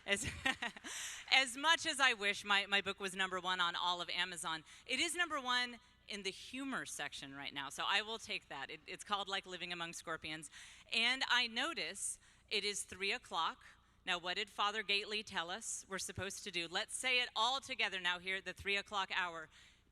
As, as much as I wish my book was #1 on all of Amazon, it is #1 in the humor section right now, so I will take that. It's called Like Living Among Scorpions. And I notice it is 3 o'clock. Now, what did Father Gately tell us we're supposed to do? Let's say it all together now here at the 3 o'clock hour.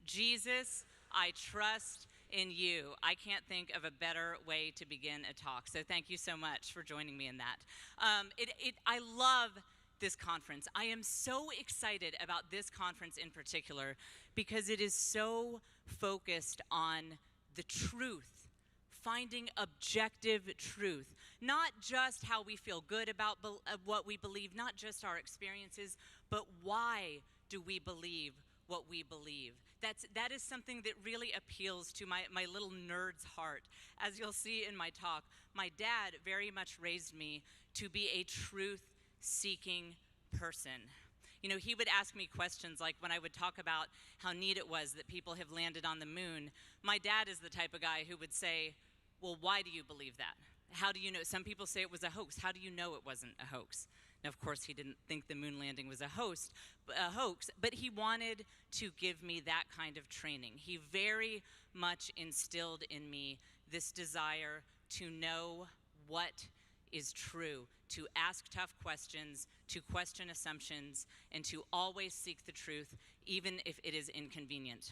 Jesus, I trust in you. I can't think of a better way to begin a talk. So thank you so much for joining me in that. I love this conference. I am so excited about this conference in particular because it is so focused on the truth, finding objective truth, not just how we feel good about what we believe, not just our experiences, but why do we believe what we believe. That is something that really appeals to my little nerd's heart. As you'll see in my talk, my dad very much raised me to be a truth-seeking person. You know, he would ask me questions like when I would talk about how neat it was that people have landed on the moon. My dad is the type of guy who would say, well, why do you believe that? How do you know? Some people say it was a hoax. How do you know it wasn't a hoax? Now, of course, he didn't think the moon landing was a hoax, but he wanted to give me that kind of training. He very much instilled in me this desire to know what is true, to ask tough questions, to question assumptions, and to always seek the truth, even if it is inconvenient.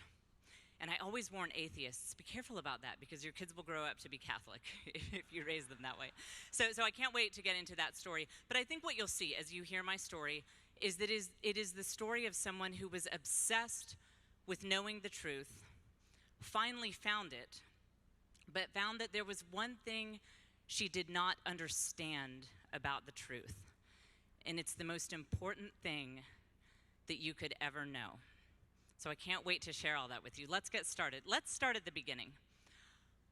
And I always warn atheists, be careful about that because your kids will grow up to be Catholic if you raise them that way. So I can't wait to get into that story. But I think what you'll see as you hear my story is that it is the story of someone who was obsessed with knowing the truth, finally found it, but found that there was one thing she did not understand about the truth. And it's the most important thing that you could ever know. So I can't wait to share all that with you. Let's get started. Let's start at the beginning.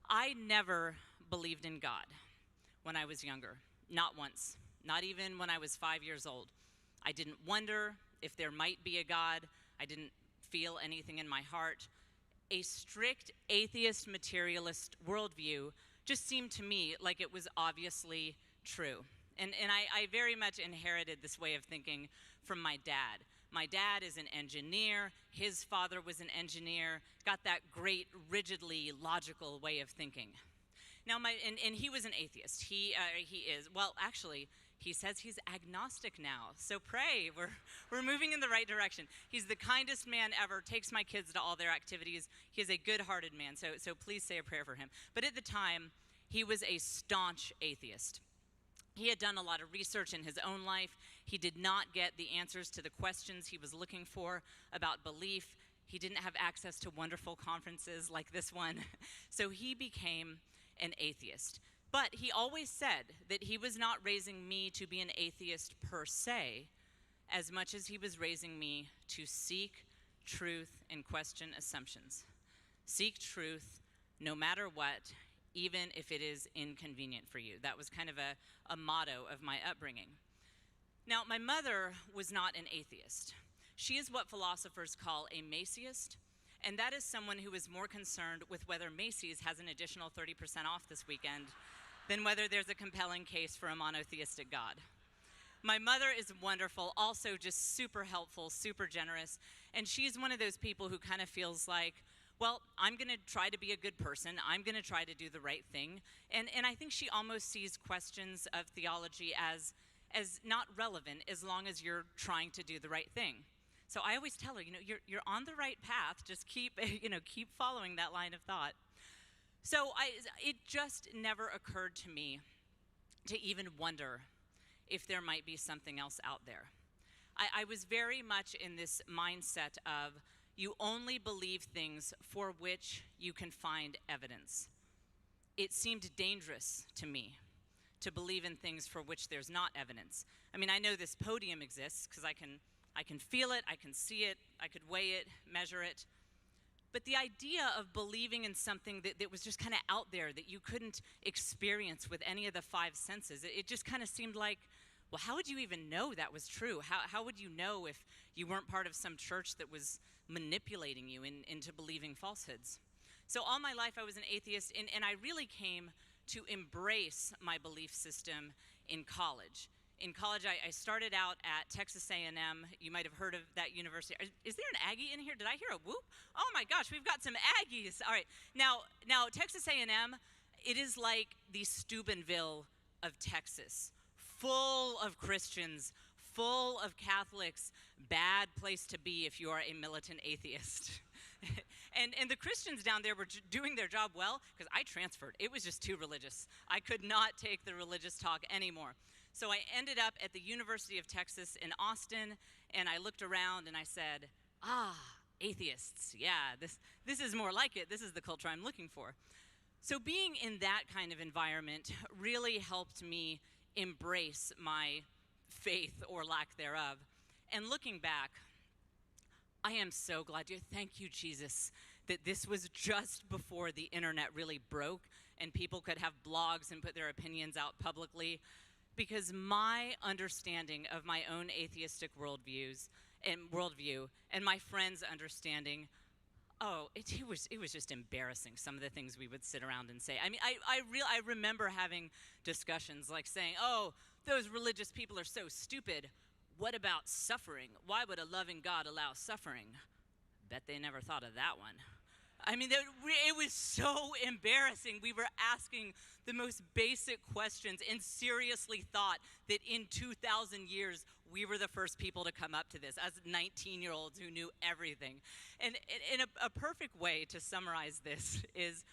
I never believed in God when I was younger. Not once. Not even when I was 5 years old. I didn't wonder if there might be a God. I didn't feel anything in my heart. A strict atheist materialist worldview just seemed to me like it was obviously true. And I very much inherited this way of thinking from my dad. My dad is an engineer. His father was an engineer. Got that great, rigidly logical way of thinking. Now, and he was an atheist. He is. Well, actually, he says he's agnostic now. So pray. We're moving in the right direction. He's the kindest man ever. Takes my kids to all their activities. He is a good-hearted man. So please say a prayer for him. But at the time, he was a staunch atheist. He had done a lot of research in his own life. He did not get the answers to the questions he was looking for about belief. He didn't have access to wonderful conferences like this one. So he became an atheist. But he always said that he was not raising me to be an atheist per se, as much as he was raising me to seek truth and question assumptions. Seek truth no matter what, even if it is inconvenient for you. That was kind of a motto of my upbringing. Now, my mother was not an atheist. She is what philosophers call a Macyist, and that is someone who is more concerned with whether Macy's has an additional 30% off this weekend than whether there's a compelling case for a monotheistic God. My mother is wonderful, also just super helpful, super generous, and she's one of those people who kind of feels like, well, I'm going to try to be a good person. I'm going to try to do the right thing. And I think she almost sees questions of theology as not relevant as long as you're trying to do the right thing. So I always tell her, you're on the right path. Just keep following that line of thought. So it just never occurred to me to even wonder if there might be something else out there. I was very much in this mindset of, you only believe things for which you can find evidence. It seemed dangerous to me to believe in things for which there's not evidence. I mean, I know this podium exists because I can feel it, I can see it, I could weigh it, measure it. But the idea of believing in something that was just kind of out there that you couldn't experience with any of the five senses, it just kind of seemed like, well, how would you even know that was true? How would you know if you weren't part of some church that was manipulating you into believing falsehoods? So all my life I was an atheist, and I really came to embrace my belief system in college. In college, I started out at Texas A&M. You might have heard of that university. Is there an Aggie in here? Did I hear a whoop? Oh my gosh, we've got some Aggies. All right, now Texas A&M, it is like the Steubenville of Texas, full of Christians, full of Catholics, bad place to be if you are a militant atheist. And the Christians down there were doing their job well, because I transferred. It was just too religious. I could not take the religious talk anymore. So I ended up at the University of Texas in Austin, and I looked around and I said, atheists, yeah, this is more like it. This is the culture I'm looking for. So being in that kind of environment really helped me embrace my faith or lack thereof. And looking back, I am so glad. Thank you, Jesus, that this was just before the internet really broke and people could have blogs and put their opinions out publicly, because my understanding of my own atheistic worldview and my friends' understanding, it was just embarrassing, some of the things we would sit around and say. I mean, I remember having discussions like saying, those religious people are so stupid. What about suffering? Why would a loving God allow suffering? Bet they never thought of that one. I mean, it was so embarrassing. We were asking the most basic questions and seriously thought that in 2,000 years, we were the first people to come up to this as 19-year-olds who knew everything. And a perfect way to summarize this is,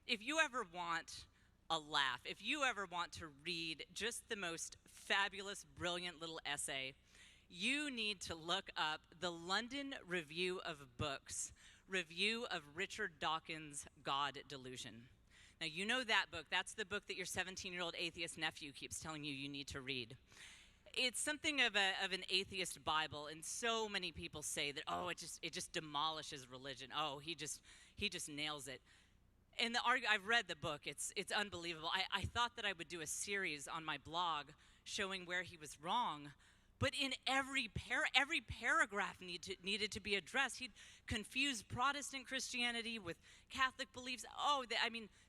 if you ever want a laugh, if you ever want to read just the most fabulous, brilliant little essay, you need to look up the London Review of Books review of Richard Dawkins' God Delusion. Now, you know that book. That's the book that your 17-year-old atheist nephew keeps telling you need to read. It's something of an atheist Bible, and so many people say that, it just demolishes religion. He just nails it. And I've read the book. It's unbelievable. I thought that I would do a series on my blog showing where he was wrong, but in every paragraph needed to be addressed. He'd confused Protestant Christianity with Catholic beliefs.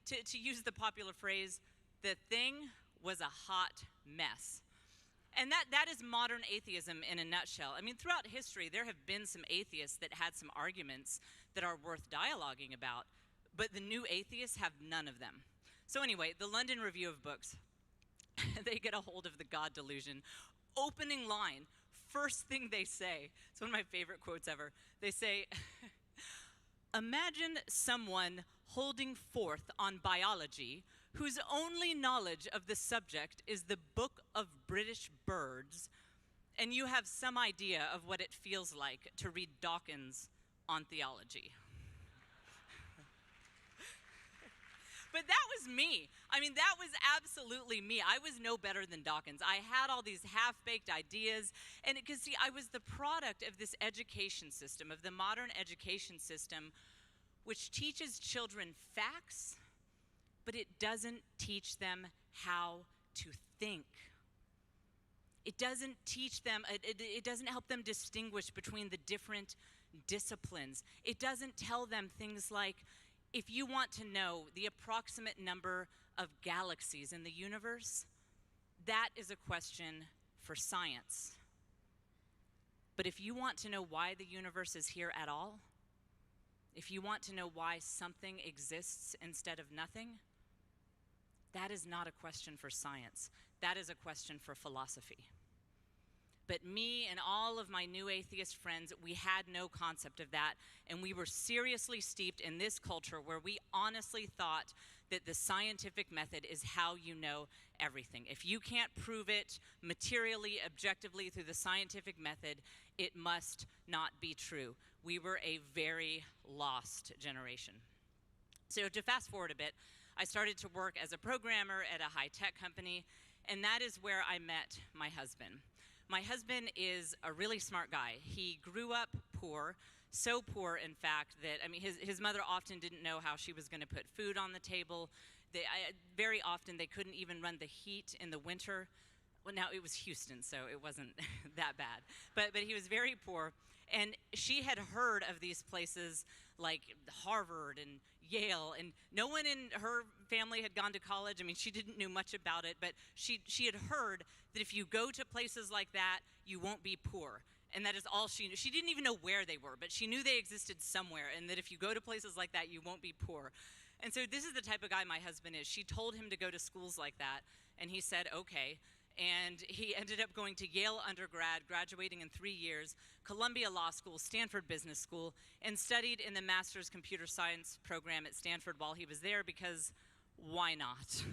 To use the popular phrase, the thing was a hot mess. And that is modern atheism in a nutshell. I mean, throughout history, there have been some atheists that had some arguments that are worth dialoguing about, but the new atheists have none of them. So anyway, the London Review of Books, they get a hold of the God Delusion. Opening line, first thing they say, it's one of my favorite quotes ever. They say, imagine someone holding forth on biology whose only knowledge of the subject is the Book of British Birds, and you have some idea of what it feels like to read Dawkins on theology. But that was me. I mean, that was absolutely me. I was no better than Dawkins. I had all these half-baked ideas. And because, see, I was the product of this education system, of the modern education system, which teaches children facts, but it doesn't teach them how to think. It doesn't teach them, it doesn't help them distinguish between the different disciplines. It doesn't tell them things like, if you want to know the approximate number of galaxies in the universe, that is a question for science. But if you want to know why the universe is here at all, if you want to know why something exists instead of nothing, that is not a question for science. That is a question for philosophy. But me and all of my new atheist friends, we had no concept of that, and we were seriously steeped in this culture where we honestly thought that the scientific method is how you know everything. If you can't prove it materially, objectively through the scientific method, it must not be true. We were a very lost generation. So to fast forward a bit, I started to work as a programmer at a high-tech company, and that is where I met my husband. My husband is a really smart guy. He grew up poor, so poor, in fact, that, his mother often didn't know how she was going to put food on the table. Very often, they couldn't even run the heat in the winter. Well, now, it was Houston, so it wasn't that bad. But he was very poor. And she had heard of these places like Harvard and Yale, and no one in her family had gone to college. I mean, she didn't know much about it, but she had heard that if you go to places like that, you won't be poor. And that is all she knew. She didn't even know where they were, but she knew they existed somewhere, and that if you go to places like that, you won't be poor. And so this is the type of guy my husband is. She told him to go to schools like that, and he said, okay. And he ended up going to Yale undergrad, graduating in 3 years, Columbia Law School, Stanford Business School, and studied in the Master's Computer Science program at Stanford while he was there, because why not?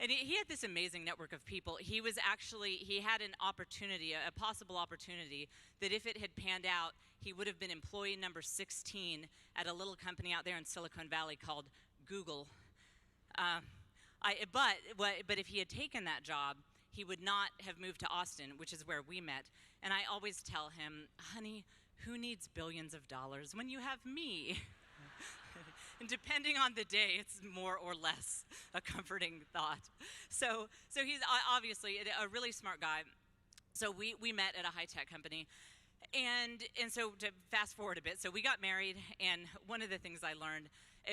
And he had this amazing network of people. He had an opportunity, a possible opportunity, that if it had panned out, he would have been employee number 16 at a little company out there in Silicon Valley called Google. But if he had taken that job, he would not have moved to Austin, which is where we met. And I always tell him, honey, who needs billions of dollars when you have me? And depending on the day, it's more or less a comforting thought. So he's obviously a really smart guy. So we met at a high-tech company. And so to fast forward a bit, so we got married, and one of the things I learned,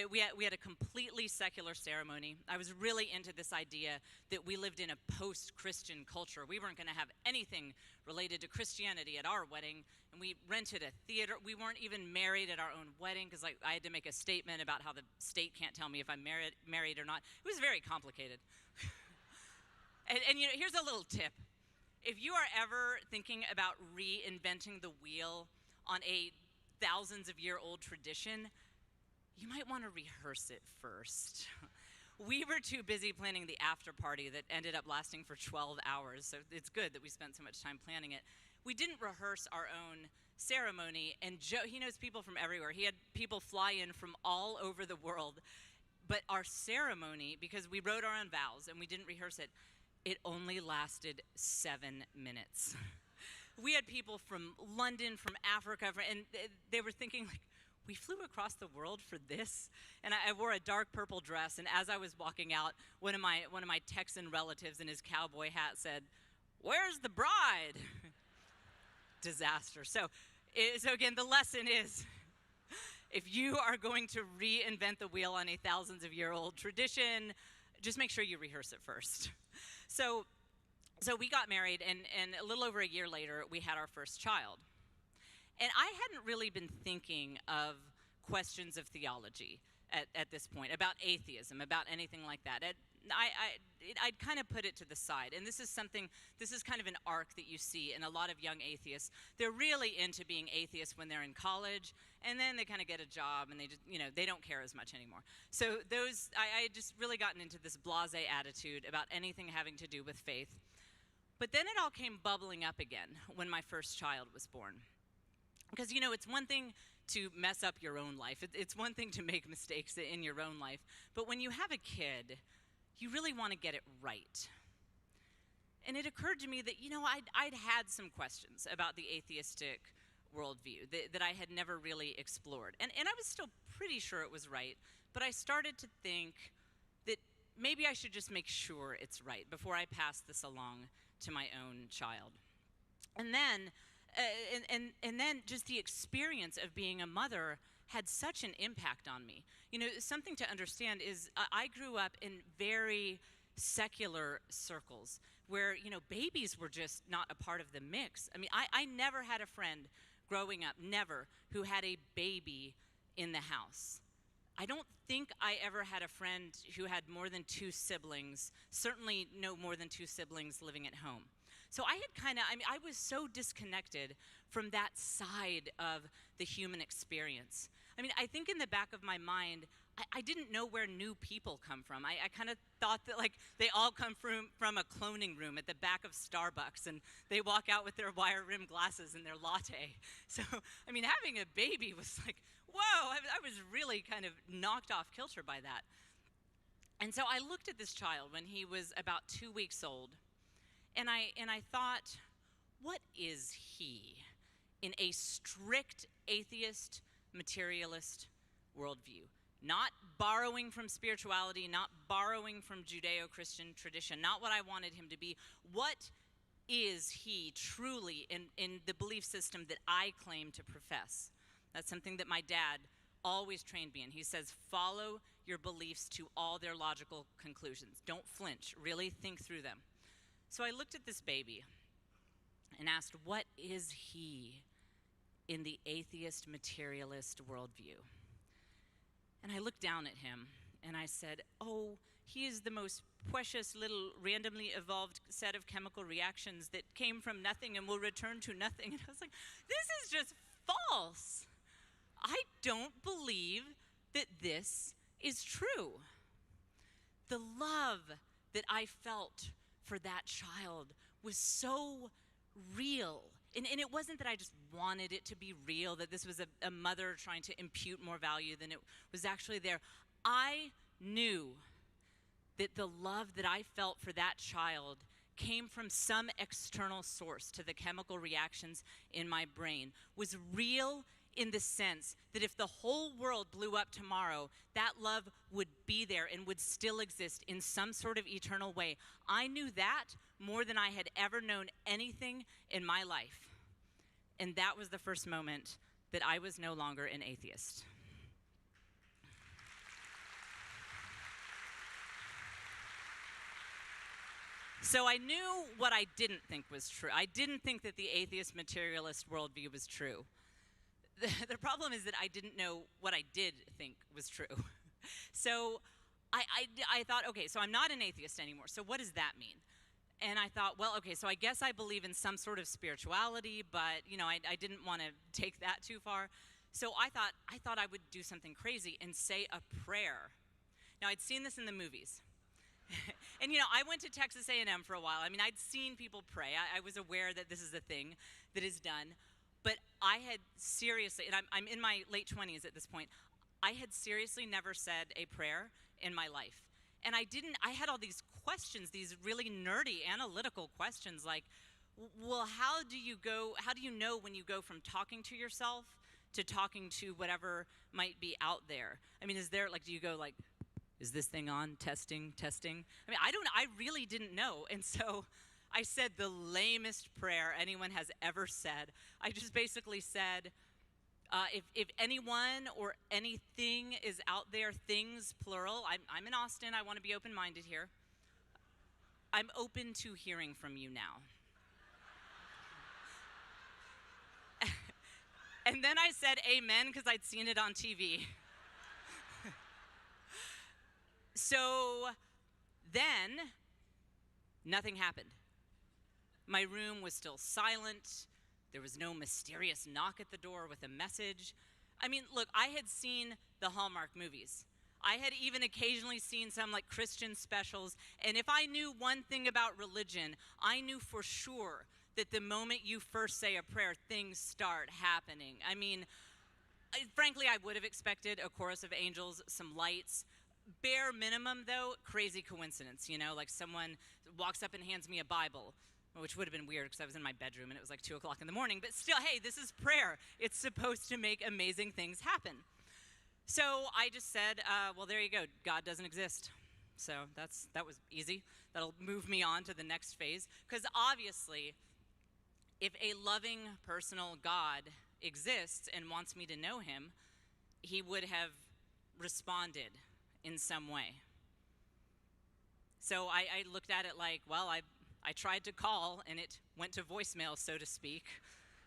we had a completely secular ceremony. I was really into this idea that we lived in a post-Christian culture. We weren't going to have anything related to Christianity at our wedding, and we rented a theater. We weren't even married at our own wedding, because I had to make a statement about how the state can't tell me if I'm married or not. It was very complicated. and you know, here's a little tip. If you are ever thinking about reinventing the wheel on a thousands of year old tradition, you might want to rehearse it first. We were too busy planning the after party that ended up lasting for 12 hours, so it's good that we spent so much time planning it. We didn't rehearse our own ceremony, and Joe, he knows people from everywhere. He had people fly in from all over the world. But our ceremony, because we wrote our own vows and we didn't rehearse it, it only lasted 7 minutes. We had people from London, from Africa, and they were thinking, like, we flew across the world for this? And I wore a dark purple dress, and as I was walking out, one of my Texan relatives in his cowboy hat said, "Where's the bride?" Disaster. So again, the lesson is, if you are going to reinvent the wheel on a thousands of year old tradition, just make sure you rehearse it first. So we got married, and a little over a year later, we had our first child. And I hadn't really been thinking of questions of theology at this point, about atheism, about anything like that. I'd kind of put it to the side. And this is kind of an arc that you see in a lot of young atheists. They're really into being atheists when they're in college, and then they kind of get a job, and they don't care as much anymore. So I had just really gotten into this blasé attitude about anything having to do with faith. But then it all came bubbling up again when my first child was born. Because, it's one thing to mess up your own life. It's one thing to make mistakes in your own life. But when you have a kid, you really want to get it right. And it occurred to me that, I'd had some questions about the atheistic worldview that I had never really explored. And I was still pretty sure it was right, but I started to think that maybe I should just make sure it's right before I pass this along to my own child. And then just the experience of being a mother had such an impact on me. Something to understand is I grew up in very secular circles where, babies were just not a part of the mix. I mean, I never had a friend growing up, never, who had a baby in the house. I don't think I ever had a friend who had more than 2 siblings, certainly no more than 2 siblings living at home. So I was so disconnected from that side of the human experience. I mean, I think in the back of my mind, I didn't know where new people come from. I kind of thought that, like, they all come from a cloning room at the back of Starbucks, and they walk out with their wire-rimmed glasses and their latte. So, I mean, having a baby was like, whoa, I was really kind of knocked off kilter by that. And so I looked at this child when he was about 2 weeks old, and I thought, what is he in a strict atheist, materialist worldview? Not borrowing from spirituality, not borrowing from Judeo-Christian tradition, not what I wanted him to be. What is he truly in the belief system that I claim to profess? That's something that my dad always trained me in. He says, follow your beliefs to all their logical conclusions. Don't flinch. Really think through them. So I looked at this baby and asked, what is he in the atheist materialist worldview? And I looked down at him and I said, oh, he is the most precious little randomly evolved set of chemical reactions that came from nothing and will return to nothing. And I was like, this is just false. I don't believe that this is true. The love that I felt for that child was so real. And it wasn't that I just wanted it to be real, that this was a mother trying to impute more value than it was actually there. I knew that the love that I felt for that child came from some external source to the chemical reactions in my brain, was real in the sense that if the whole world blew up tomorrow, that love would be there and would still exist in some sort of eternal way. I knew that more than I had ever known anything in my life. And that was the first moment that I was no longer an atheist. So I knew what I didn't think was true. I didn't think that the atheist materialist worldview was true. The problem is that I didn't know what I did think was true. So I thought, okay, so I'm not an atheist anymore. So what does that mean? And I thought, well, okay, so I guess I believe in some sort of spirituality, but I didn't want to take that too far. So I thought I would do something crazy and say a prayer. Now I'd seen this in the movies. And I went to Texas A&M for a while. I mean, I'd seen people pray. I was aware that this is a thing that is done. But I had seriously, and I'm in my late 20s at this point, I had seriously never said a prayer in my life. And I had all these questions, these really nerdy analytical questions like, well, how do you know when you go from talking to yourself to talking to whatever might be out there? I mean, do you go like, is this thing on? Testing? I mean, I really didn't know. And so I said the lamest prayer anyone has ever said. I just basically said, if anyone or anything is out there, things plural, I'm in Austin, I want to be open-minded here. I'm open to hearing from you now. And then I said amen because I'd seen it on TV. So then nothing happened. My room was still silent. There was no mysterious knock at the door with a message. I mean, look, I had seen the Hallmark movies. I had even occasionally seen some like Christian specials. And if I knew one thing about religion, I knew for sure that the moment you first say a prayer, things start happening. I mean, frankly, I would have expected a chorus of angels, some lights. Bare minimum, though, crazy coincidence, like someone walks up and hands me a Bible, which would have been weird because I was in my bedroom and it was like 2 o'clock in the morning, but still, hey, this is prayer. It's supposed to make amazing things happen. So I just said, well, there you go. God doesn't exist. So that was easy. That'll move me on to the next phase, because obviously, if a loving, personal God exists and wants me to know him, he would have responded in some way. So I looked at it like, well, I tried to call and it went to voicemail, so to speak.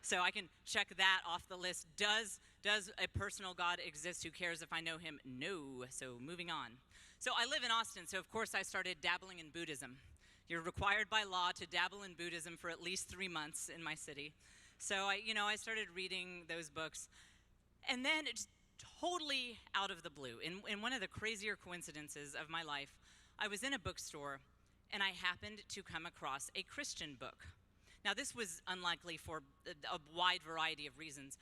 So I can check that off the list. Does a personal God exist? Who cares if I know him? No. So moving on. So I live in Austin, so of course I started dabbling in Buddhism. You're required by law to dabble in Buddhism for at least 3 months in my city. So I started reading those books. And then it's totally out of the blue, in one of the crazier coincidences of my life, I was in a bookstore and I happened to come across a Christian book. Now this was unlikely for a wide variety of reasons.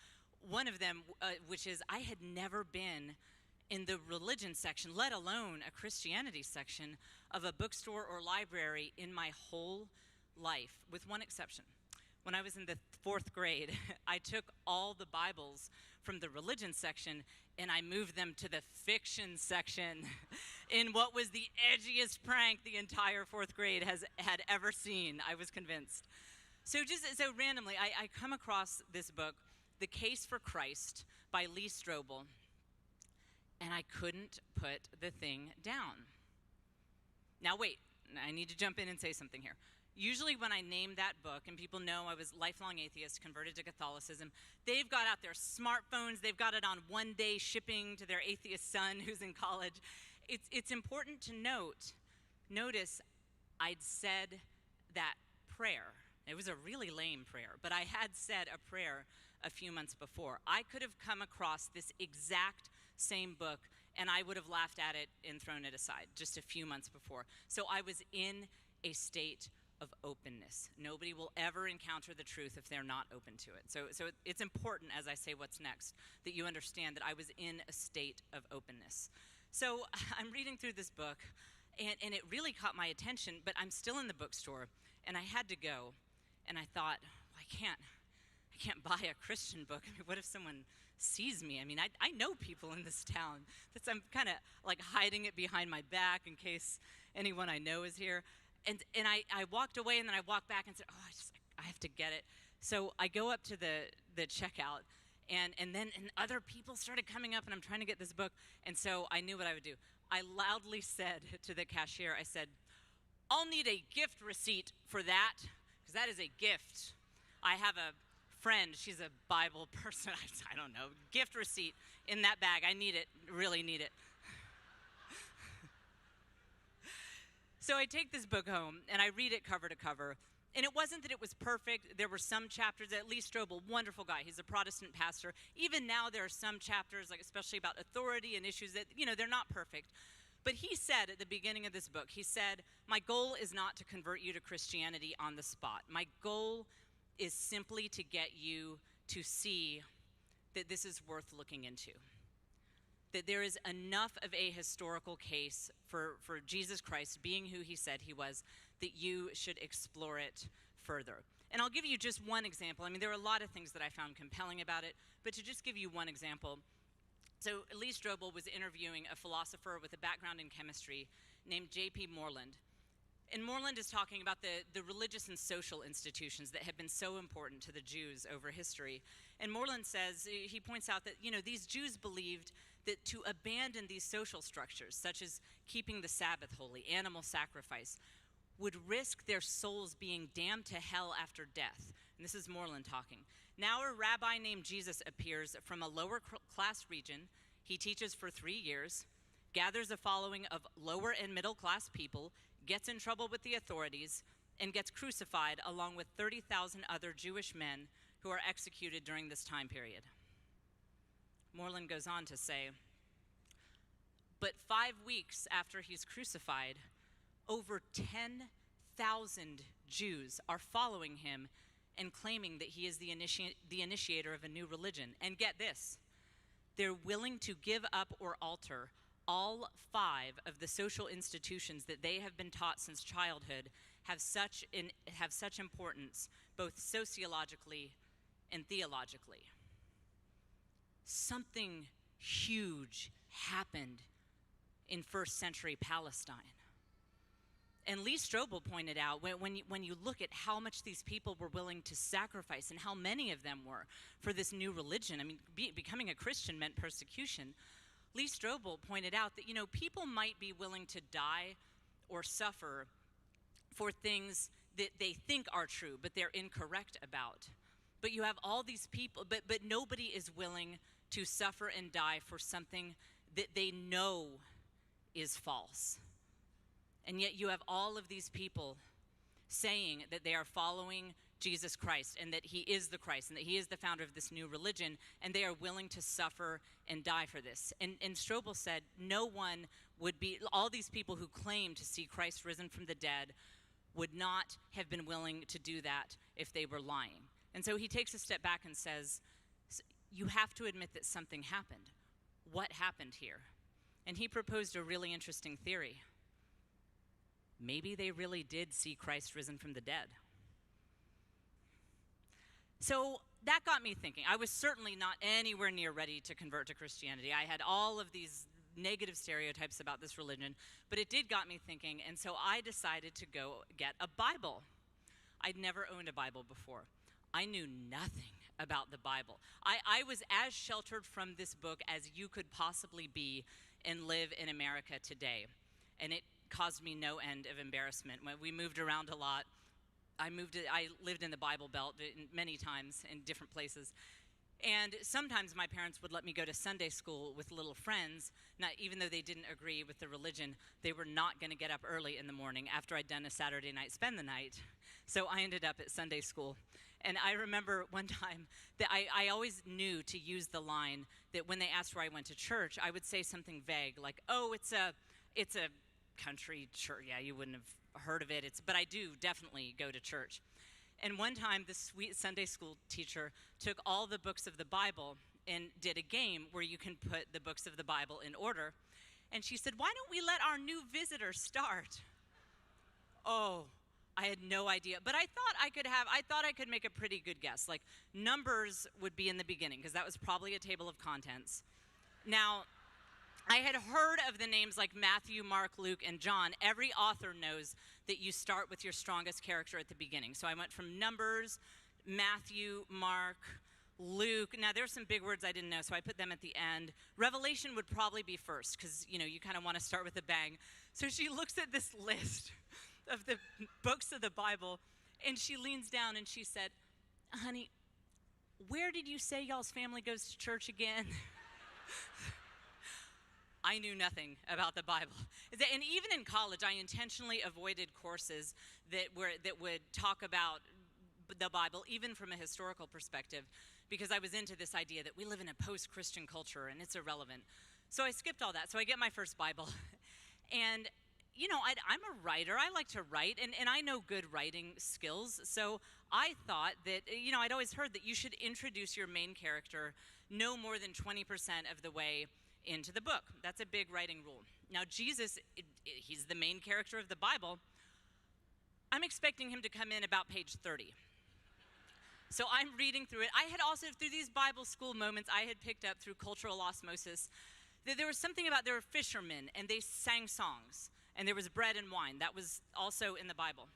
One of them, which is I had never been in the religion section, let alone a Christianity section of a bookstore or library in my whole life, with one exception. When I was in the 4th grade, I took all the Bibles from the religion section and I moved them to the fiction section in what was the edgiest prank the entire 4th grade had ever seen, I was convinced. So randomly, I come across this book, The Case for Christ by Lee Strobel, and I couldn't put the thing down. Now wait, I need to jump in and say something here. Usually when I name that book, and people know I was lifelong atheist, converted to Catholicism, they've got out their smartphones, they've got it on one-day shipping to their atheist son who's in college. It's important to notice I'd said that prayer. It was a really lame prayer, but I had said a prayer a few months before. I could have come across this exact same book, and I would have laughed at it and thrown it aside just a few months before. So I was in a state of openness. Nobody will ever encounter the truth if they're not open to it. So it's important, as I say what's next, that you understand that I was in a state of openness. So I'm reading through this book, and it really caught my attention, but I'm still in the bookstore, and I had to go, and I thought, well, I can't buy a Christian book. I mean, what if someone sees me? I mean, I know people in this town. I'm kind of like hiding it behind my back in case anyone I know is here. And I walked away, and then I walked back and said, I have to get it. So I go up to the checkout, and then other people started coming up, and I'm trying to get this book. And so I knew what I would do. I loudly said to the cashier, I said, I'll need a gift receipt for that, because that is a gift. I have a friend, she's a Bible person, I don't know, gift receipt in that bag. I need it, really need it. So I take this book home, and I read it cover to cover. And it wasn't that it was perfect. There were some chapters that Lee Strobel, wonderful guy, he's a Protestant pastor. Even now there are some chapters, like especially about authority and issues that, they're not perfect. But he said at the beginning of this book, he said, my goal is not to convert you to Christianity on the spot. My goal is simply to get you to see that this is worth looking into. That there is enough of a historical case for Jesus Christ being who he said he was, that you should explore it further. And I'll give you just one example. I mean, there are a lot of things that I found compelling about it, but to just give you one example. So Lee Strobel was interviewing a philosopher with a background in chemistry named J.P. Moreland. And Moreland is talking about the religious and social institutions that have been so important to the Jews over history. And Moreland says, he points out that, these Jews believed that to abandon these social structures, such as keeping the Sabbath holy, animal sacrifice, would risk their souls being damned to hell after death. And this is Moreland talking. Now a rabbi named Jesus appears from a lower class region. He teaches for 3 years, gathers a following of lower and middle class people, gets in trouble with the authorities, and gets crucified along with 30,000 other Jewish men who are executed during this time period. Moreland goes on to say, but 5 weeks after he's crucified, over 10,000 Jews are following him and claiming that he is the initiator of a new religion. And get this, they're willing to give up or alter all 5 of the social institutions that they have been taught since childhood have such importance, both sociologically and theologically. Something huge happened in first century Palestine. And Lee Strobel pointed out, when you look at how much these people were willing to sacrifice and how many of them were for this new religion, I mean, becoming a Christian meant persecution. Lee Strobel pointed out that, people might be willing to die or suffer for things that they think are true, but they're incorrect about. But you have all these people, but nobody is willing to suffer and die for something that they know is false. And yet you have all of these people saying that they are following Jesus Christ and that he is the Christ and that he is the founder of this new religion, and they are willing to suffer and die for this. And Strobel said no one would be, all these people who claim to see Christ risen from the dead would not have been willing to do that if they were lying. And so he takes a step back and says, you have to admit that something happened. What happened here? And he proposed a really interesting theory. Maybe they really did see Christ risen from the dead. So that got me thinking. I was certainly not anywhere near ready to convert to Christianity. I had all of these negative stereotypes about this religion, but it did got me thinking, and so I decided to go get a Bible. I'd never owned a Bible before. I knew nothing about the Bible. I was as sheltered from this book as you could possibly be and live in America today. And it caused me no end of embarrassment. When we moved around a lot, I lived in the Bible Belt many times in different places. And sometimes my parents would let me go to Sunday school with little friends. Not, even though they didn't agree with the religion, they were not going to get up early in the morning after I'd done a Saturday night spend the night. So I ended up at Sunday school. And I remember one time that I always knew to use the line that when they asked where I went to church, I would say something vague like, oh, it's a country church. Yeah, you wouldn't have heard of it. But I do definitely go to church. And one time, the sweet Sunday school teacher took all the books of the Bible and did a game where you can put the books of the Bible in order. And she said, why don't we let our new visitor start? Oh, I had no idea. But I thought I could make a pretty good guess. Like, Numbers would be in the beginning, because that was probably a table of contents. Now, I had heard of the names like Matthew, Mark, Luke, and John. Every author knows that you start with your strongest character at the beginning. So I went from Numbers, Matthew, Mark, Luke. Now, there's some big words I didn't know, so I put them at the end. Revelation would probably be first, because, you kind of want to start with a bang. So she looks at this list of the books of the Bible, and she leans down and she said, honey, where did you say y'all's family goes to church again? I knew nothing about the Bible. And even in college, I intentionally avoided courses that would talk about the Bible, even from a historical perspective, because I was into this idea that we live in a post-Christian culture and it's irrelevant. So I skipped all that. So I get my first Bible. And, I'm a writer. I like to write, and I know good writing skills. So I thought that, I'd always heard that you should introduce your main character no more than 20% of the way into the book. That's a big writing rule. Now, Jesus, he's the main character of the Bible. I'm expecting him to come in about page 30. So I'm reading through it. I had also, through these Bible school moments, I had picked up through cultural osmosis that there was something about, there were fishermen, and they sang songs, and there was bread and wine. That was also in the Bible.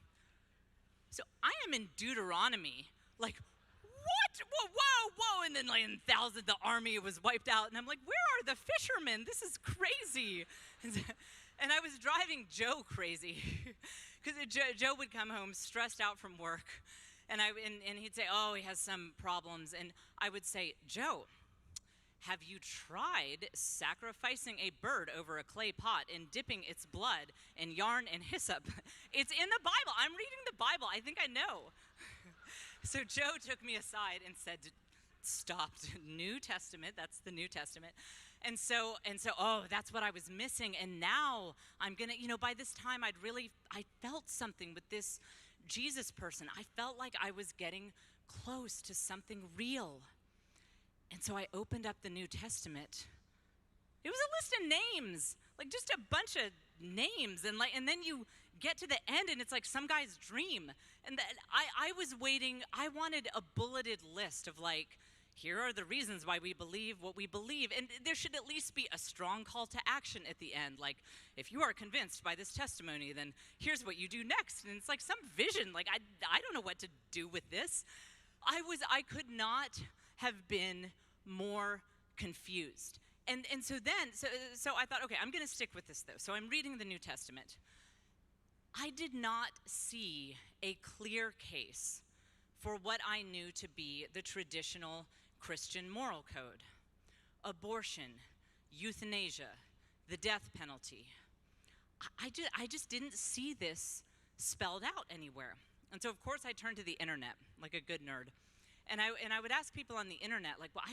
So I am in Deuteronomy, like, what? Whoa. And then, like, in thousands, the army was wiped out. And I'm like, where are the fishermen? This is crazy. And I was driving Joe crazy. Because Joe would come home stressed out from work. And he'd say, oh, he has some problems. And I would say, Joe, have you tried sacrificing a bird over a clay pot and dipping its blood in yarn and hyssop? It's in the Bible. I'm reading the Bible. I think I know. So Joe took me aside and said, stop, New Testament, that's the New Testament. And so, oh, that's what I was missing. And now I'm going to, by this time I felt something with this Jesus person. I felt like I was getting close to something real. And so I opened up the New Testament. It was a list of names, like just a bunch of names. And then you get to the end and it's like some guy's dream. And I was waiting. I wanted a bulleted list of like, here are the reasons why we believe what we believe. And there should at least be a strong call to action at the end. Like, if you are convinced by this testimony, then here's what you do next. And it's like some vision. Like, I don't know what to do with this. I could not have been more confused. And so I thought, okay, I'm going to stick with this, though. So I'm reading the New Testament. I did not see a clear case for what I knew to be the traditional Christian moral code: abortion, euthanasia, the death penalty. I just didn't see this spelled out anywhere. And so, of course, I turned to the internet like a good nerd. And I would ask people on the internet, like, well,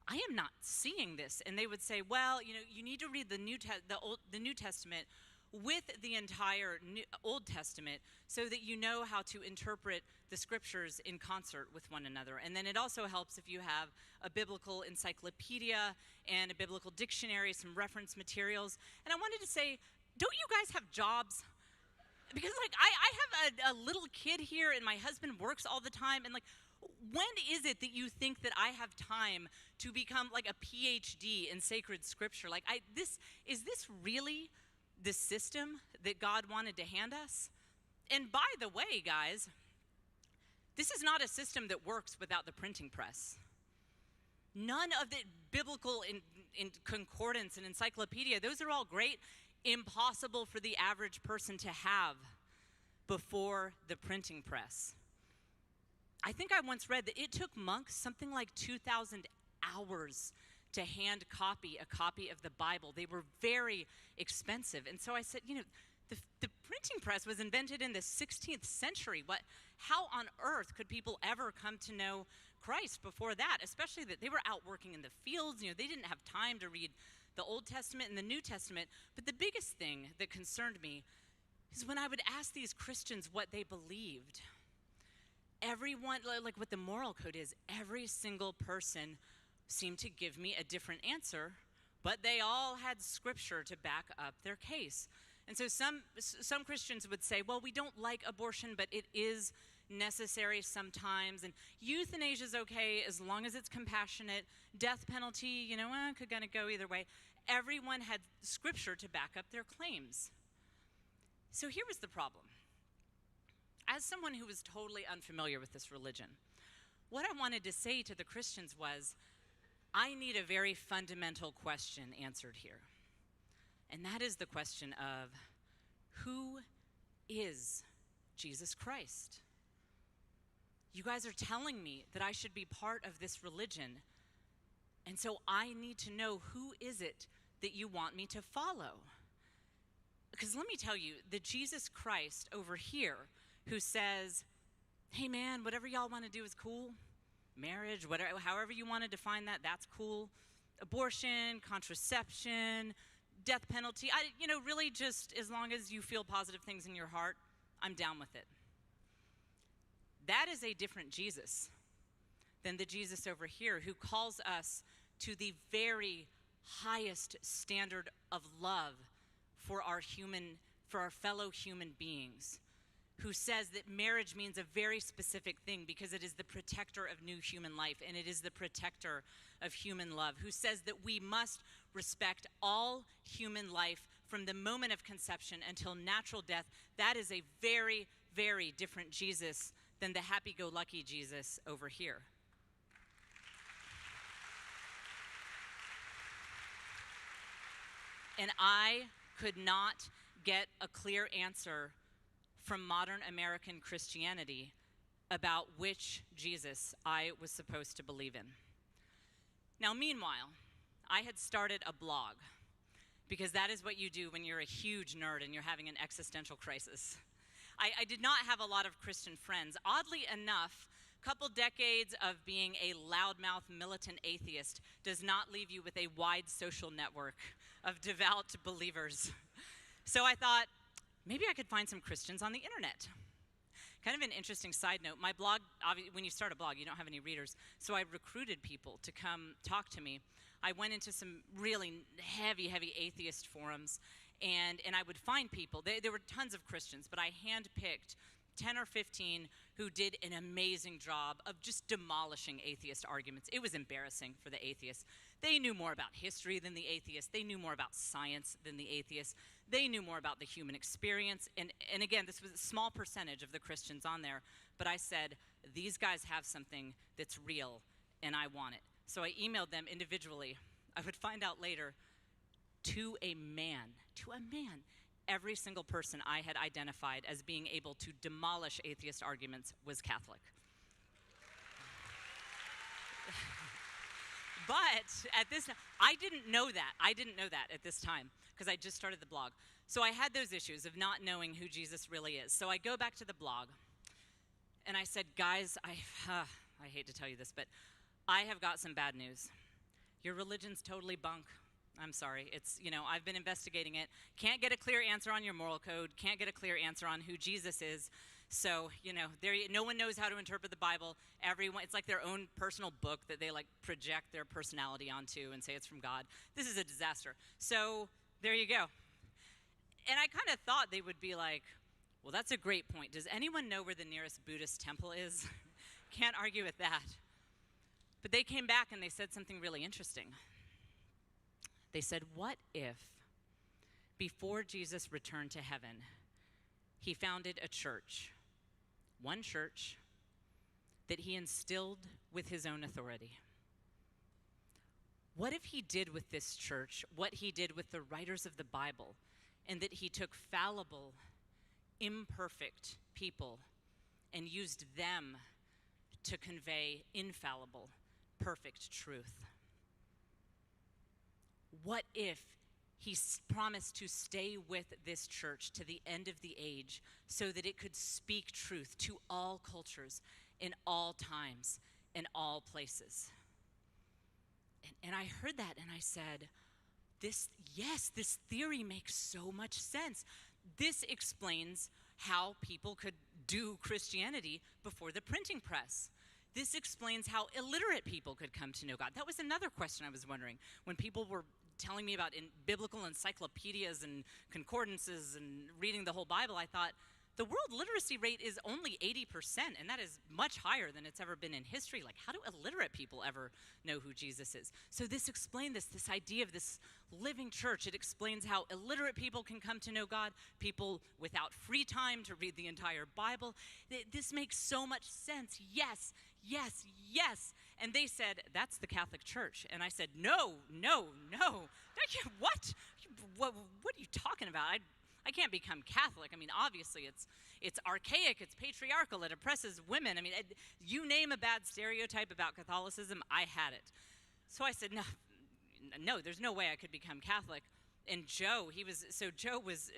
I am not seeing this. And they would say, well, you need to read the New Testament with the entire Old Testament so that you know how to interpret the scriptures in concert with one another. And then it also helps if you have a biblical encyclopedia and a biblical dictionary, some reference materials. And I wanted to say, don't you guys have jobs? Because, like, I have a little kid here, and my husband works all the time, and, like, when is it that you think that I have time to become, like, a PhD in sacred scripture? Like, is this really the system that God wanted to hand us? And by the way, guys, This is not a system that works without the printing press. None of the biblical in concordance and encyclopedia, those are all great, impossible for the average person to have before the printing press. I think I once read that it took monks something like 2,000 hours to hand copy a copy of the Bible. They were very expensive. And so I said, the printing press was invented in the 16th century. How on earth could people ever come to know Christ before that? Especially that they were out working in the fields. They didn't have time to read the Old Testament and the New Testament. But the biggest thing that concerned me is when I would ask these Christians what they believed. Everyone, like what the moral code is, every single person seemed to give me a different answer, but they all had scripture to back up their case. And so some Christians would say, well, we don't like abortion, but it is necessary sometimes, and euthanasia is okay as long as it's compassionate. Death penalty, could kind of go either way. Everyone had scripture to back up their claims. So here was the problem. As someone who was totally unfamiliar with this religion, what I wanted to say to the Christians was, I need a very fundamental question answered here. And that is the question of, who is Jesus Christ? You guys are telling me that I should be part of this religion, and so I need to know, who is it that you want me to follow? Because let me tell you, the Jesus Christ over here who says, hey man, whatever y'all want to do is cool. Marriage, whatever, however you want to define that, that's cool. Abortion, contraception, death penalty, really just as long as you feel positive things in your heart, I'm down with it. That is a different Jesus than the Jesus over here who calls us to the very highest standard of love for our fellow human beings, who says that marriage means a very specific thing because it is the protector of new human life and it is the protector of human love, who says that we must respect all human life from the moment of conception until natural death. That is a very, very different Jesus than the happy-go-lucky Jesus over here. And I could not get a clear answer from modern American Christianity about which Jesus I was supposed to believe in. Now, meanwhile, I had started a blog, because that is what you do when you're a huge nerd and you're having an existential crisis. I did not have a lot of Christian friends. Oddly enough, a couple decades of being a loudmouth militant atheist does not leave you with a wide social network of devout believers. So I thought, maybe I could find some Christians on the internet. Kind of an interesting side note, my blog, when you start a blog, you don't have any readers, so I recruited people to come talk to me. I went into some really heavy atheist forums, and I would find people. There were tons of Christians, but I handpicked 10 or 15 who did an amazing job of just demolishing atheist arguments. It was embarrassing for the atheists. They knew more about history than the atheists. They knew more about science than the atheists. They knew more about the human experience. And again, this was a small percentage of the Christians on there, but I said, these guys have something that's real, and I want it. So I emailed them individually. I would find out later, to a man, every single person I had identified as being able to demolish atheist arguments was Catholic. But at this time, I didn't know that at this time, because I just started the blog. So I had those issues of not knowing who Jesus really is. So I go back to the blog, and I said, guys, I hate to tell you this, but I have got some bad news. Your religion's totally bunk. I'm sorry. It's, I've been investigating it. Can't get a clear answer on your moral code. Can't get a clear answer on who Jesus is. So, no one knows how to interpret the Bible. Everyone, it's like their own personal book that they project their personality onto and say it's from God. This is a disaster. So there you go. And I kind of thought they would be like, well, that's a great point. Does anyone know where the nearest Buddhist temple is? Can't argue with that. But they came back and they said something really interesting. They said, what if before Jesus returned to heaven, he founded a church, one church, that he instilled with his own authority? What if he did with this church what he did with the writers of the Bible, and that he took fallible, imperfect people and used them to convey infallible, perfect truth? What if he promised to stay with this church to the end of the age so that it could speak truth to all cultures, in all times, in all places? And I heard that and I said, this theory makes so much sense. This explains how people could do Christianity before the printing press. This explains how illiterate people could come to know God. That was another question I was wondering. When people were telling me about biblical encyclopedias and concordances and reading the whole Bible, I thought, the world literacy rate is only 80%, and that is much higher than it's ever been in history. Like, how do illiterate people ever know who Jesus is? So this explained this idea of this living church. It explains how illiterate people can come to know God, people without free time to read the entire Bible. This makes so much sense. Yes, yes, yes. And they said, that's the Catholic Church. And I said, no. What? What are you talking about? I can't become Catholic. I mean, obviously it's archaic, it's patriarchal, it oppresses women. I mean, you name a bad stereotype about Catholicism, I had it. So I said, no, there's no way I could become Catholic. And Joe was,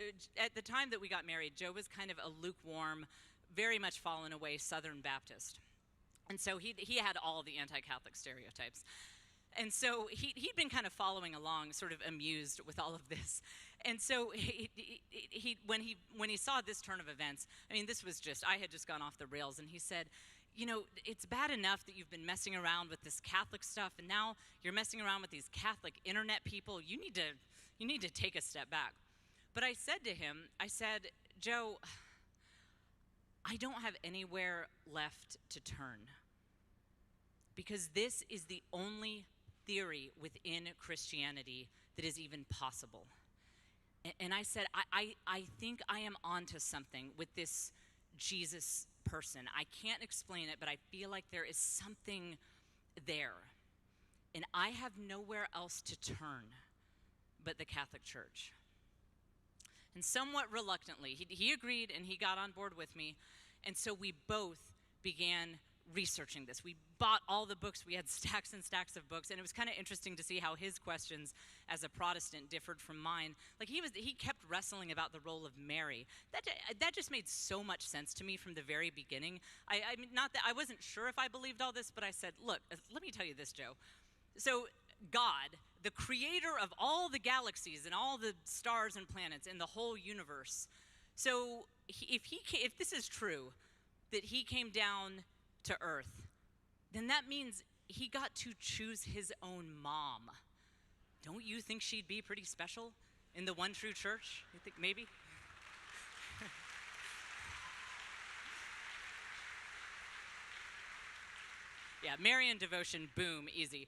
at the time that we got married, Joe was kind of a lukewarm, very much fallen away Southern Baptist. And so he had all the anti-Catholic stereotypes. And so he'd been kind of following along, sort of amused with all of this. And so when he saw this turn of events, I mean, I had just gone off the rails, and he said, you know, it's bad enough that you've been messing around with this Catholic stuff, and now you're messing around with these Catholic internet people. You need to take a step back. But I said to him, Joe, I don't have anywhere left to turn, because this is the only theory within Christianity that is even possible. And I said, I think I am onto something with this Jesus person. I can't explain it, but I feel like there is something there. And I have nowhere else to turn but the Catholic Church. And somewhat reluctantly, he agreed and he got on board with me. And so we both began researching this. We bought all the books. We had stacks and stacks of books, and it was kind of interesting to see how his questions as a Protestant differed from mine. Like he kept wrestling about the role of Mary. That just made so much sense to me from the very beginning. I mean, not that I wasn't sure if I believed all this, but I said, look, let me tell you this, Joe. So God, the creator of all the galaxies and all the stars and planets in the whole universe, so if this is true, that he came down to earth, then that means he got to choose his own mom. Don't you think she'd be pretty special in the one true church? You think maybe? Yeah, Marian devotion, boom, easy.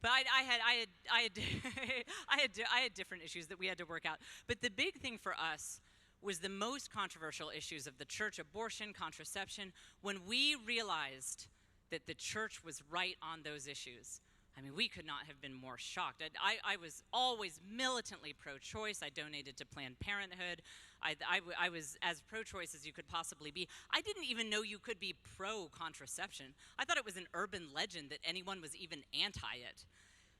But I had different issues that we had to work out. But the big thing for us was the most controversial issues of the church: abortion, contraception. When we realized that the church was right on those issues, I mean, we could not have been more shocked. I was always militantly pro-choice. I donated to Planned Parenthood. I was as pro-choice as you could possibly be. I didn't even know you could be pro-contraception. I thought it was an urban legend that anyone was even anti it.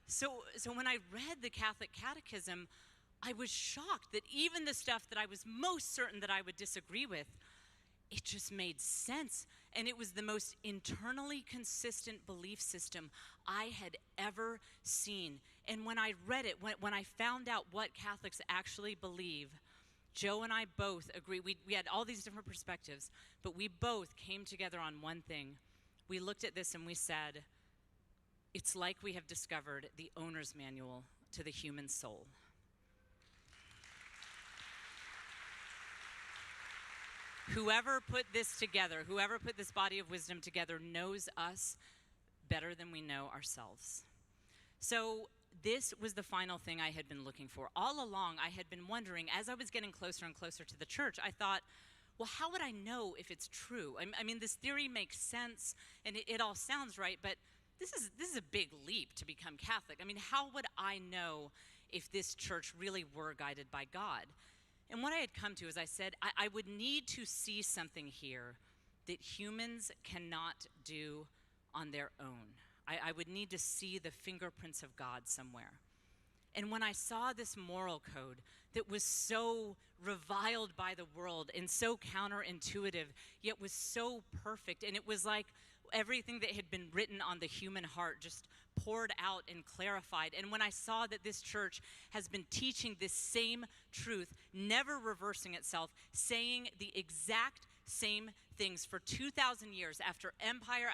So when I read the Catholic Catechism, I was shocked that even the stuff that I was most certain that I would disagree with, it just made sense. And it was the most internally consistent belief system I had ever seen. And when I read it, when I found out what Catholics actually believe, Joe and I both agree. We had all these different perspectives, but we both came together on one thing. We looked at this and we said, it's like we have discovered the owner's manual to the human soul. Whoever put this together, whoever put this body of wisdom together, knows us better than we know ourselves. So this was the final thing I had been looking for. All along, I had been wondering, as I was getting closer and closer to the church, I thought, well, how would I know if it's true? I mean, this theory makes sense, and it all sounds right, but this is a big leap to become Catholic. I mean, how would I know if this church really were guided by God? And what I had come to is I said, I would need to see something here that humans cannot do on their own. I would need to see the fingerprints of God somewhere. And when I saw this moral code that was so reviled by the world and so counterintuitive, yet was so perfect, and it was like everything that had been written on the human heart just poured out and clarified. And when I saw that this church has been teaching this same truth, never reversing itself, saying the exact same things for 2,000 years after empire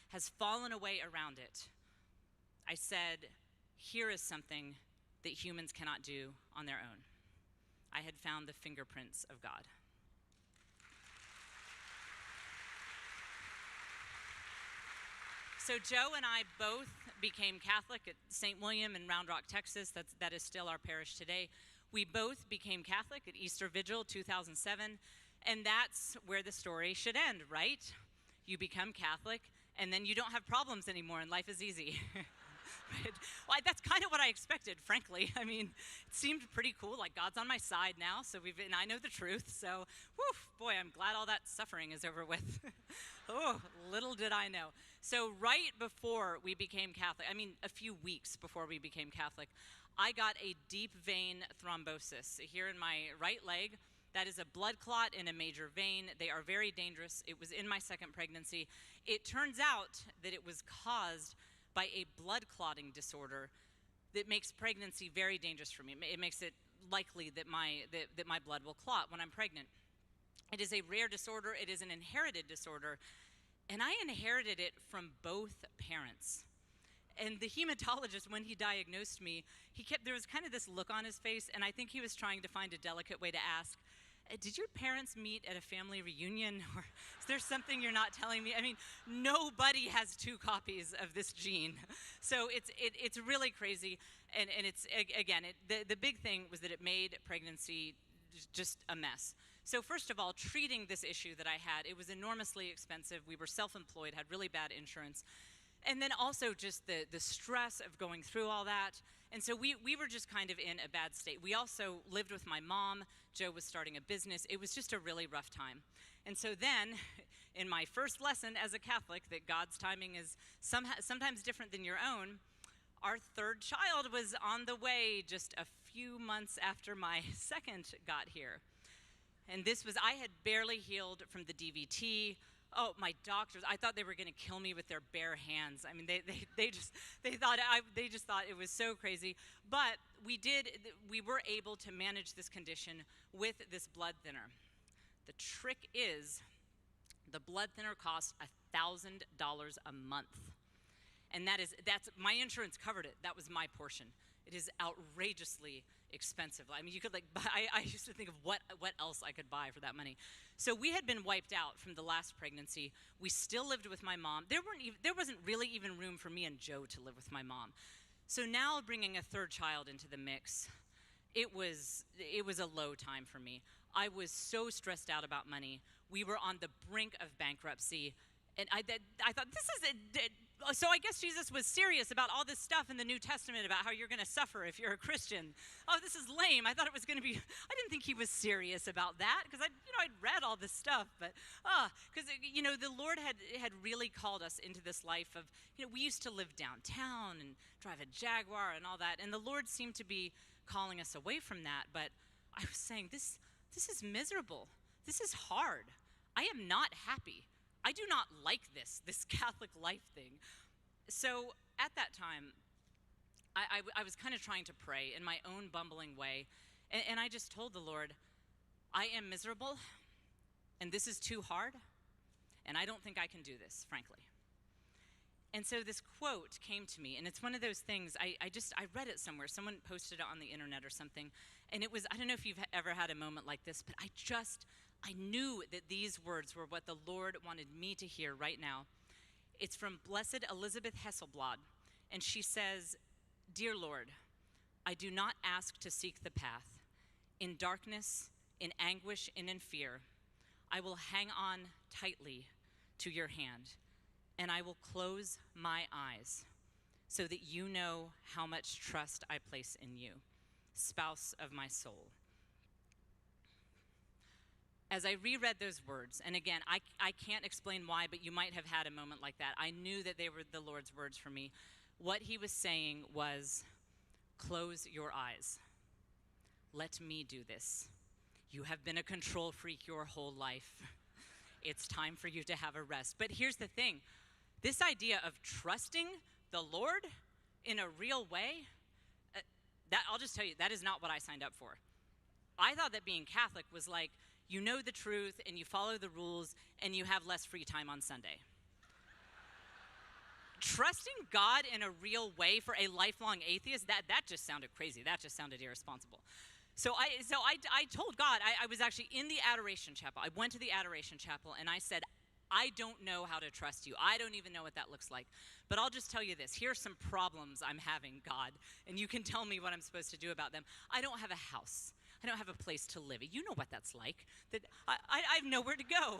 has fallen away around it, I said, here is something that humans cannot do on their own. I had found the fingerprints of God. So Joe and I both became Catholic at St. William in Round Rock, Texas. That is still our parish today. We both became Catholic at Easter Vigil 2007, and that's where the story should end, right? You become Catholic, and then you don't have problems anymore, and life is easy. Right? Well, that's kind of what I expected, frankly. I mean, it seemed pretty cool, like God's on my side now, and I know the truth, so, boy, I'm glad all that suffering is over with. Oh, little did I know. So right before we became Catholic, I mean, a few weeks before we became Catholic, I got a deep vein thrombosis here in my right leg. That is a blood clot in a major vein. They are very dangerous. It was in my second pregnancy. It turns out that it was caused by a blood clotting disorder that makes pregnancy very dangerous for me. It makes it likely that my blood will clot when I'm pregnant. It is a rare disorder. It is an inherited disorder. And I inherited it from both parents. And the hematologist, when he diagnosed me, there was kind of this look on his face, and I think he was trying to find a delicate way to ask, did your parents meet at a family reunion? Or is there something you're not telling me? I mean, nobody has 2 copies of this gene. So it's really crazy. And it's, again, the big thing was that it made pregnancy just a mess. So first of all, treating this issue that I had, it was enormously expensive. We were self-employed, had really bad insurance. And then also just the stress of going through all that. And so we were just kind of in a bad state. We also lived with my mom. Joe was starting a business. It was just a really rough time. And so then, in my first lesson as a Catholic, that God's timing is sometimes different than your own, our third child was on the way just a few months after my second got here. And I had barely healed from the DVT. Oh, my doctors, I thought they were going to kill me with their bare hands. I mean, they just thought it was so crazy. But we were able to manage this condition with this blood thinner. The trick is the blood thinner costs $1,000 a month. And that's my insurance covered it. That was my portion. It is outrageously expensive. I mean, you could buy, I used to think of what else I could buy for that money. So we had been wiped out from the last pregnancy. We still lived with my mom. There wasn't really even room for me and Joe to live with my mom. So now bringing a third child into the mix, it was a low time for me. I was so stressed out about money. We were on the brink of bankruptcy. And I thought, so I guess Jesus was serious about all this stuff in the New Testament about how you're going to suffer if you're a Christian. Oh, this is lame. I thought it was going to be, I didn't think he was serious about that because I'd read all this stuff. But, because, the Lord had really called us into this life of, we used to live downtown and drive a Jaguar and all that. And the Lord seemed to be calling us away from that. But I was saying, this is miserable. This is hard. I am not happy. I do not like this Catholic life thing. So at that time, I was kind of trying to pray in my own bumbling way. And I just told the Lord, I am miserable, and this is too hard, and I don't think I can do this, frankly. And so this quote came to me, and it's one of those things, I read it somewhere. Someone posted it on the internet or something. And it was, I don't know if you've ever had a moment like this, but I knew that these words were what the Lord wanted me to hear right now. It's from Blessed Elizabeth Hesselblad, and she says, "Dear Lord, I do not ask to seek the path. In darkness, in anguish and in fear, I will hang on tightly to your hand, and I will close my eyes so that you know how much trust I place in you, spouse of my soul. As I reread those words, and again, I can't explain why, but you might have had a moment like that. I knew that they were the Lord's words for me. What he was saying was, close your eyes. Let me do this. You have been a control freak your whole life. It's time for you to have a rest. But here's the thing. This idea of trusting the Lord in a real way, that I'll just tell you, that is not what I signed up for. I thought that being Catholic was like, you know the truth and you follow the rules and you have less free time on Sunday. Trusting God in a real way for a lifelong atheist, that just sounded crazy. That just sounded irresponsible. So I told God, I was actually in the Adoration Chapel. I went to the Adoration Chapel and I said, I don't know how to trust you. I don't even know what that looks like. But I'll just tell you this. Here's some problems I'm having, God, and you can tell me what I'm supposed to do about them. I don't have a house. I don't have a place to live. You know what that's like. That I have nowhere to go.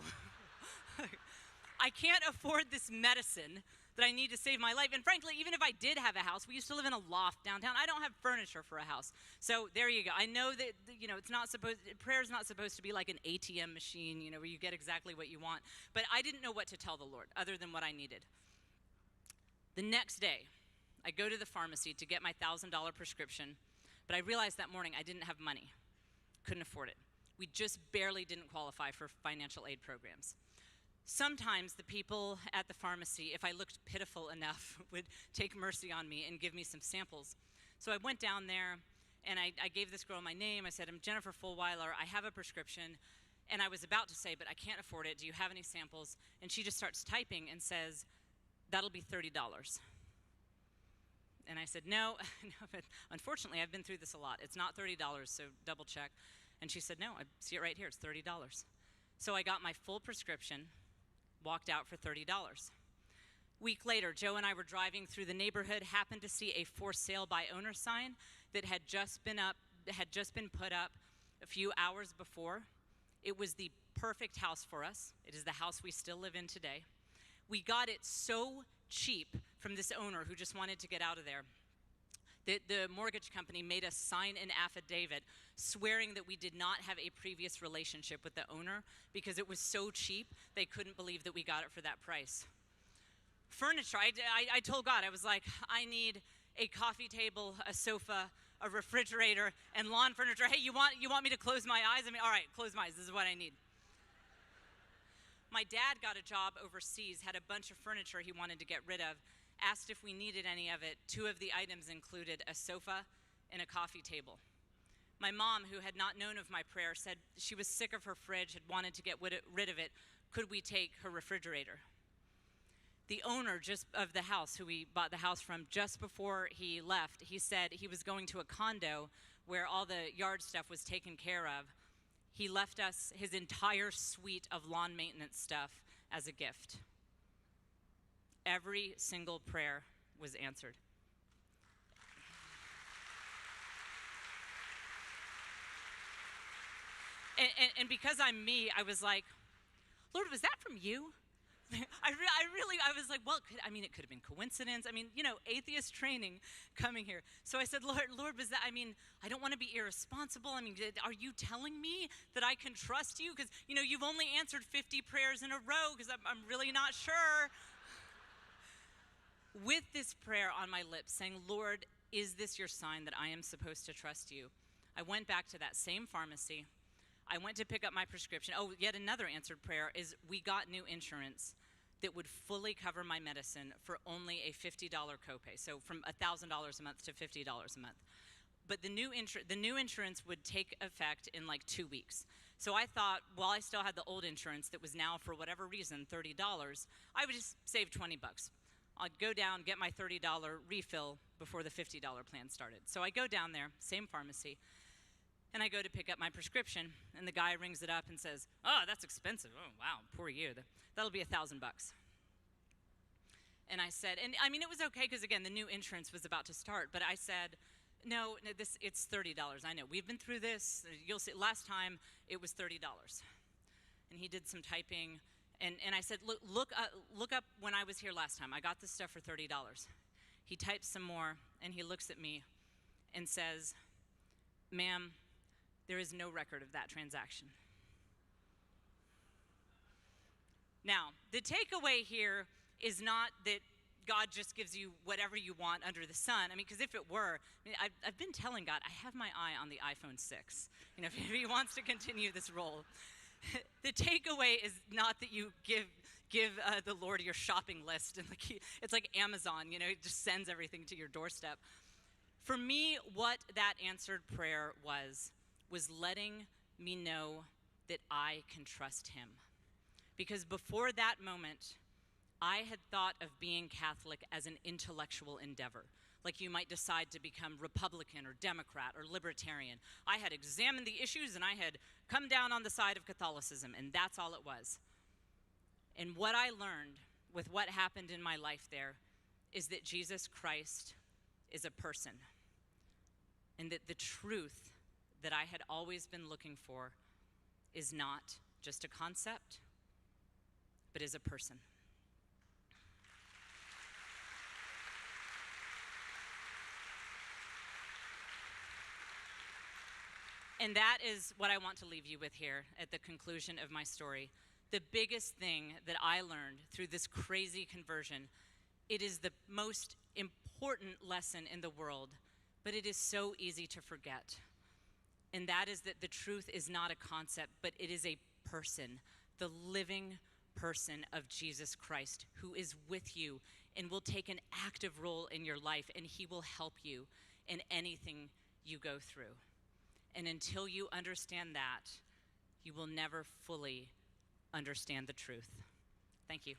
I can't afford this medicine that I need to save my life. And frankly, even if I did have a house, we used to live in a loft downtown. I don't have furniture for a house. So there you go. I know that, it's not supposed, prayer's not supposed to be like an ATM machine, where you get exactly what you want. But I didn't know what to tell the Lord other than what I needed. The next day, I go to the pharmacy to get my $1,000 prescription, but I realized that morning I didn't have money. Couldn't afford it. We just barely didn't qualify for financial aid programs. Sometimes the people at the pharmacy, if I looked pitiful enough, would take mercy on me and give me some samples. So I went down there and I gave this girl my name. I said, I'm Jennifer Fulwiler. I have a prescription. And I was about to say, but I can't afford it. Do you have any samples? And she just starts typing and says, that'll be $30. And I said, no, but unfortunately, I've been through this a lot. It's not $30, so double check. And she said, no, I see it right here. It's $30. So I got my full prescription, walked out for $30. Week later, Joe and I were driving through the neighborhood, happened to see a for sale by owner sign that had just been put up a few hours before. It was the perfect house for us. It is the house we still live in today. We got it so cheap from this owner who just wanted to get out of there. The mortgage company made us sign an affidavit swearing that we did not have a previous relationship with the owner because it was so cheap, they couldn't believe that we got it for that price. Furniture, I told God, I was like, I need a coffee table, a sofa, a refrigerator, and lawn furniture. Hey, you want me to close my eyes? I mean, all right, close my eyes, this is what I need. My dad got a job overseas, had a bunch of furniture he wanted to get rid of, asked if we needed any of it. 2 of the items included a sofa and a coffee table. My mom, who had not known of my prayer, said she was sick of her fridge, had wanted to get rid of it. Could we take her refrigerator? The owner of the house, who we bought the house from, just before he left, he said he was going to a condo where all the yard stuff was taken care of. He left us his entire suite of lawn maintenance stuff as a gift. Every single prayer was answered. And because I'm me, I was like, Lord, was that from you? I was like, well, it could have been coincidence. Atheist training coming here. So I said, Lord, was that, I don't want to be irresponsible. Are you telling me that I can trust you? Because, you've only answered 50 prayers in a row because I'm really not sure. With this prayer on my lips saying, Lord, is this your sign that I am supposed to trust you? I went back to that same pharmacy. I went to pick up my prescription. Oh, yet another answered prayer is we got new insurance that would fully cover my medicine for only a $50 copay. So from $1,000 a month to $50 a month. But the new insurance would take effect in like 2 weeks. So I thought, while I still had the old insurance that was now, for whatever reason, $30, I would just save $20. I'd go down, get my $30 refill before the $50 plan started. So I go down there, same pharmacy, and I go to pick up my prescription, and the guy rings it up and says, oh, that's expensive. Oh, wow, poor you. That'll be $1,000. And I said, and it was okay because, again, the new insurance was about to start, but I said, No, it's $30. I know. We've been through this. You'll see. Last time it was $30. And he did some typing. And I said, look up when I was here last time. I got this stuff for $30. He types some more, and he looks at me and says, "Ma'am, there is no record of that transaction." Now, the takeaway here is not that God just gives you whatever you want under the sun. I mean, because if it were, I've been telling God, I have my eye on the iPhone 6. If he wants to continue this role. The takeaway is not that you give the Lord your shopping list, and it's like Amazon, it just sends everything to your doorstep. For me, what that answered prayer was letting me know that I can trust him. Because before that moment, I had thought of being Catholic as an intellectual endeavor. Like you might decide to become Republican or Democrat or Libertarian. I had examined the issues and I had come down on the side of Catholicism, and that's all it was. And what I learned with what happened in my life there is that Jesus Christ is a person, and that the truth that I had always been looking for is not just a concept, but is a person. And that is what I want to leave you with here at the conclusion of my story. The biggest thing that I learned through this crazy conversion, it is the most important lesson in the world, but it is so easy to forget. And that is that the truth is not a concept, but it is a person, the living person of Jesus Christ, who is with you and will take an active role in your life, and he will help you in anything you go through. And until you understand that, you will never fully understand the truth. Thank you.